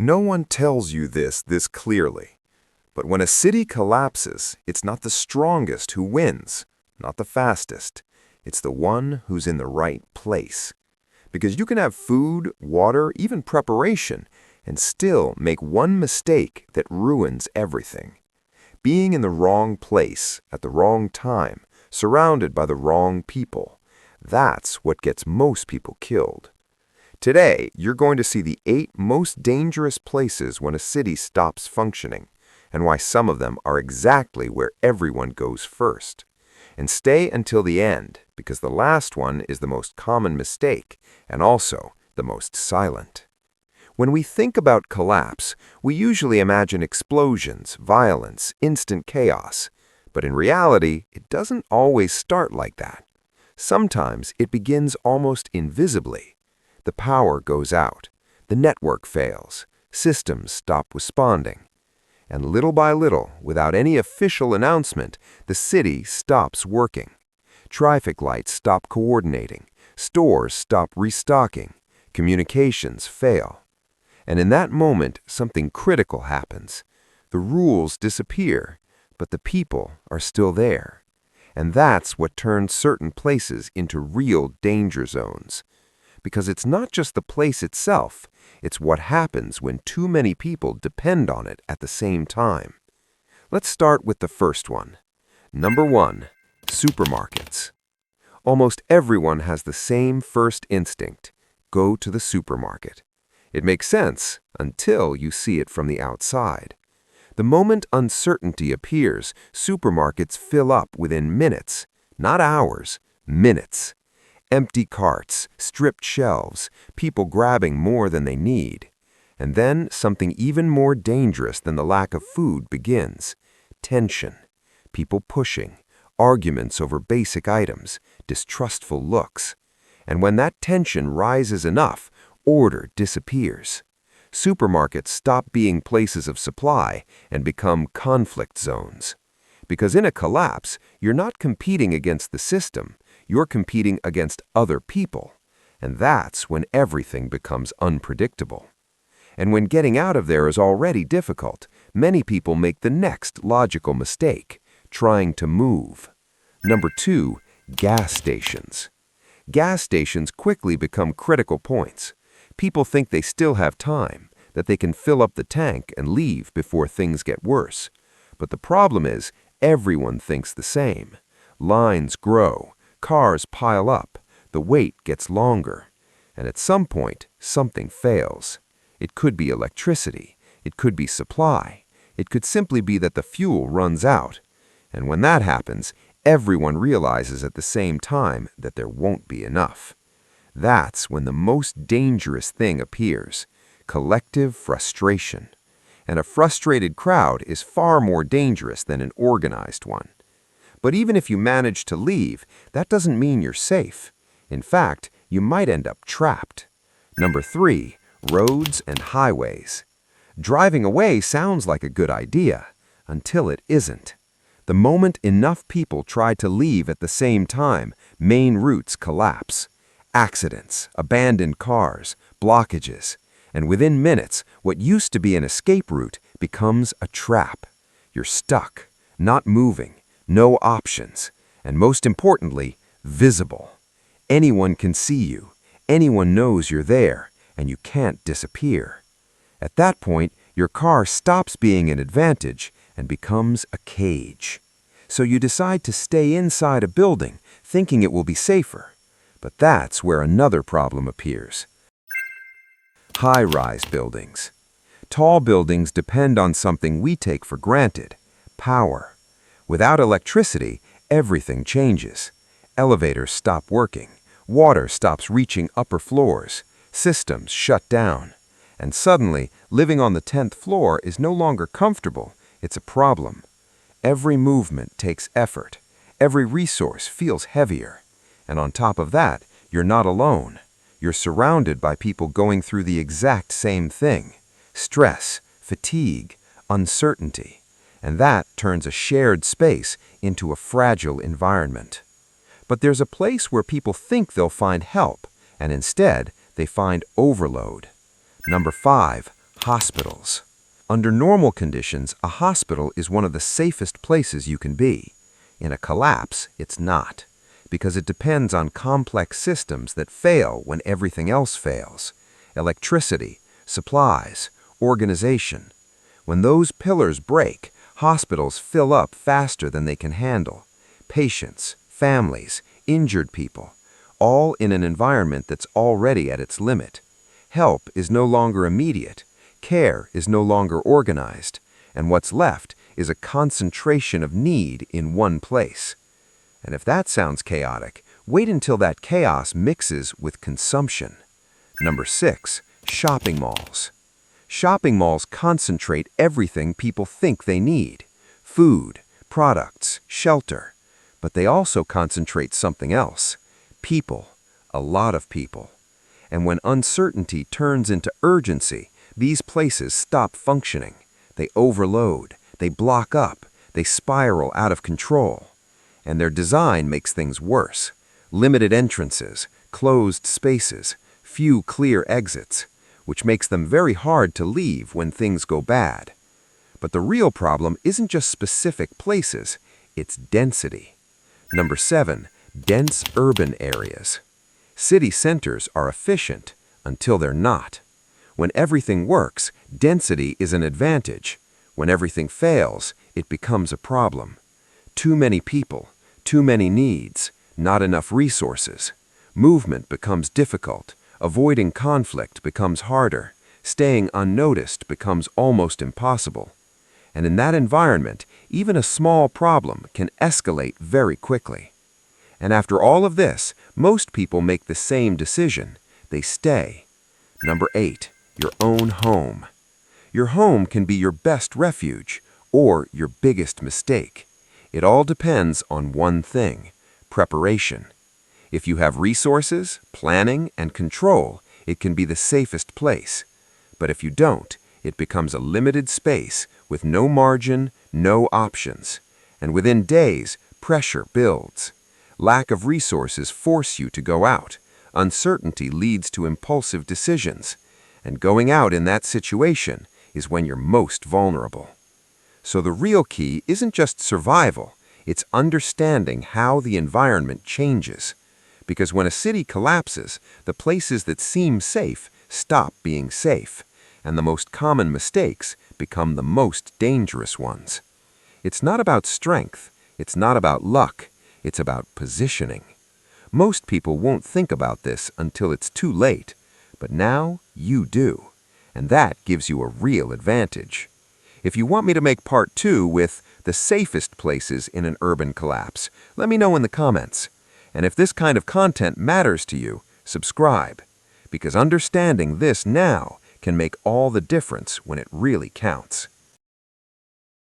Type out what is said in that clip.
No one tells you this clearly. But when a city collapses, it's not the strongest who wins, not the fastest. It's the one who's in the right place. Because you can have food, water, even preparation, and still make one mistake that ruins everything. Being in the wrong place at the wrong time, surrounded by the wrong people, that's what gets most people killed. Today, you're going to see the 8 most dangerous places when a city stops functioning, and why some of them are exactly where everyone goes first. And stay until the end, because the last one is the most common mistake, and also the most silent. When we think about collapse, we usually imagine explosions, violence, instant chaos. But in reality, it doesn't always start like that. Sometimes it begins almost invisibly. The power goes out, the network fails, systems stop responding. And little by little, without any official announcement, the city stops working. Traffic lights stop coordinating, stores stop restocking, communications fail. And in that moment, something critical happens. The rules disappear, but the people are still there. And that's what turns certain places into real danger zones. Because it's not just the place itself, it's what happens when too many people depend on it at the same time. Let's start with the first one. Number 1, supermarkets. Almost everyone has the same first instinct: go to the supermarket. It makes sense until you see it from the outside. The moment uncertainty appears, supermarkets fill up within minutes, not hours, minutes. Empty carts, stripped shelves, people grabbing more than they need. And then something even more dangerous than the lack of food begins: tension. People pushing, arguments over basic items, distrustful looks. And when that tension rises enough, order disappears. Supermarkets stop being places of supply and become conflict zones. Because in a collapse, you're not competing against the system, you're competing against other people. And that's when everything becomes unpredictable. And when getting out of there is already difficult, many people make the next logical mistake: trying to move. Number 2, gas stations. Gas stations quickly become critical points. People think they still have time, that they can fill up the tank and leave before things get worse. But the problem is, everyone thinks the same. Lines grow, cars pile up, the wait gets longer. And at some point, something fails. It could be electricity, it could be supply, it could simply be that the fuel runs out. And when that happens, everyone realizes at the same time that there won't be enough. That's when the most dangerous thing appears: collective frustration. And a frustrated crowd is far more dangerous than an organized one. But even if you manage to leave, that doesn't mean you're safe. In fact, you might end up trapped. Number 3, roads and highways. Driving away sounds like a good idea, until it isn't. The moment enough people try to leave at the same time, main routes collapse. Accidents, abandoned cars, blockages. And within minutes, what used to be an escape route becomes a trap. You're stuck, not moving, no options, and most importantly, visible. Anyone can see you, anyone knows you're there, and you can't disappear. At that point, your car stops being an advantage and becomes a cage. So you decide to stay inside a building, thinking it will be safer. But that's where another problem appears. High-rise buildings. Tall buildings depend on something we take for granted: power. Without electricity, everything changes. Elevators stop working, water stops reaching upper floors, systems shut down. And suddenly, living on the 10th floor is no longer comfortable, it's a problem. Every movement takes effort, every resource feels heavier. And on top of that, you're not alone. You're surrounded by people going through the exact same thing: stress, fatigue, uncertainty. And that turns a shared space into a fragile environment. But there's a place where people think they'll find help, and instead, they find overload. Number 5, Hospitals. Under normal conditions, a hospital is one of the safest places you can be. In a collapse, it's not, because it depends on complex systems that fail when everything else fails. Electricity, supplies, organization. When those pillars break, hospitals fill up faster than they can handle. Patients, families, injured people, all in an environment that's already at its limit. Help is no longer immediate. Care is no longer organized, and what's left is a concentration of need in one place. And if that sounds chaotic, wait until that chaos mixes with consumption. Number 6, shopping malls. Shopping malls concentrate everything people think they need: food, products, shelter. But they also concentrate something else: people, a lot of people. And when uncertainty turns into urgency, these places stop functioning. They overload, they block up, they spiral out of control. And their design makes things worse. Limited entrances, closed spaces, few clear exits, which makes them very hard to leave when things go bad. But the real problem isn't just specific places, it's density. Number 7, dense urban areas. City centers are efficient until they're not. When everything works, density is an advantage. When everything fails, it becomes a problem. Too many people, too many needs, not enough resources. Movement becomes difficult. Avoiding conflict becomes harder. Staying unnoticed becomes almost impossible. And in that environment, even a small problem can escalate very quickly. And after all of this, most people make the same decision. They stay. Number 8, your own home. Your home can be your best refuge or your biggest mistake. It all depends on one thing: preparation. If you have resources, planning, and control, it can be the safest place. But if you don't, it becomes a limited space with no margin, no options. And within days, pressure builds. Lack of resources force you to go out. Uncertainty leads to impulsive decisions. And going out in that situation is when you're most vulnerable. So the real key isn't just survival, it's understanding how the environment changes. Because when a city collapses, the places that seem safe stop being safe, and the most common mistakes become the most dangerous ones. It's not about strength, it's not about luck, it's about positioning. Most people won't think about this until it's too late, but now you do, and that gives you a real advantage. If you want me to make part 2 with the safest places in an urban collapse, let me know in the comments. And if this kind of content matters to you, subscribe, because understanding this now can make all the difference when it really counts.